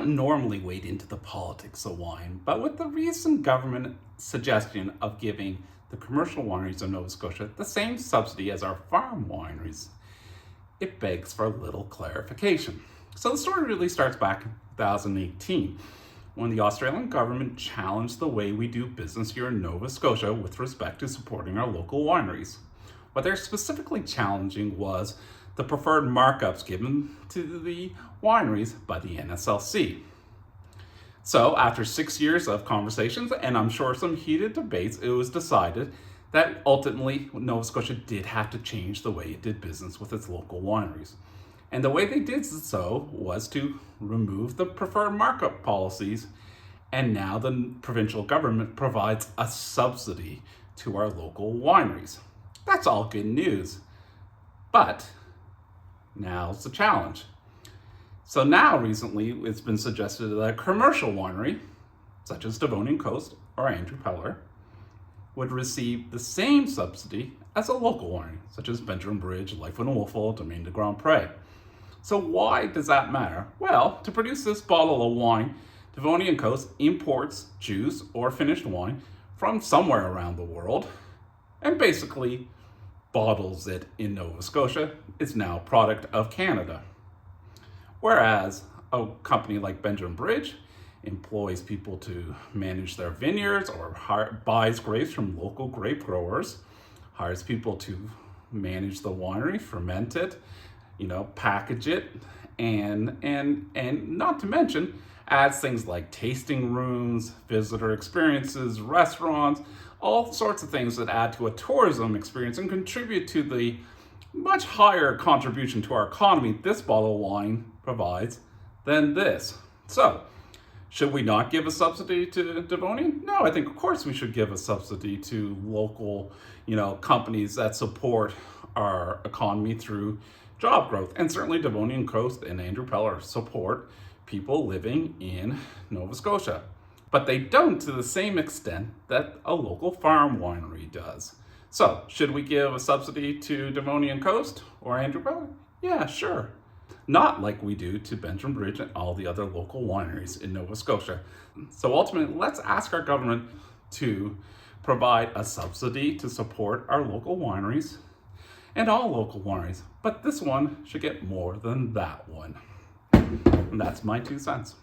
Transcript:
don't normally wade into the politics of wine, but with the recent government suggestion of giving the commercial wineries of Nova Scotia the same subsidy as our farm wineries, it begs for a little clarification. So the story really starts back in 2018, when the Australian government challenged the way we do business here in Nova Scotia with respect to supporting our local wineries. What they're specifically challenging was the preferred markups given to the wineries by the NSLC. So after 6 years of conversations, and I'm sure some heated debates, it was decided that ultimately Nova Scotia did have to change the way it did business with its local wineries. And the way they did so was to remove the preferred markup policies, and now the provincial government provides a subsidy to our local wineries. That's all good news. But now's the challenge. So now recently it's been suggested that a commercial winery, such as Devonian Coast or Andrew Peller, would receive the same subsidy as a local winery, such as Benjamin Bridge, Life and Wolfle, Domaine de Grand Pre. So why does that matter? Well, to produce this bottle of wine, Devonian Coast imports juice or finished wine from somewhere around the world and basically bottles it in Nova Scotia. It's now a product of Canada. Whereas a company like Benjamin Bridge employs people to manage their vineyards or buys grapes from local grape growers, hires people to manage the winery, ferment it, package it, and not to mention adds things like tasting rooms, visitor experiences, restaurants, all sorts of things that add to a tourism experience and contribute to the much higher contribution to our economy this bottle of wine provides than this. So, should we not give a subsidy to Devonian? No, I think of course we should give a subsidy to local, companies that support our economy through job growth. And certainly Devonian Coast and Andrew Peller support people living in Nova Scotia. But they don't to the same extent that a local farm winery does. So, should we give a subsidy to Devonian Coast or Andrew Peller? Yeah, sure. Not like we do to Benjamin Bridge and all the other local wineries in Nova Scotia. So ultimately, let's ask our government to provide a subsidy to support our local wineries and all local wineries. But this one should get more than that one. And that's my 2 cents.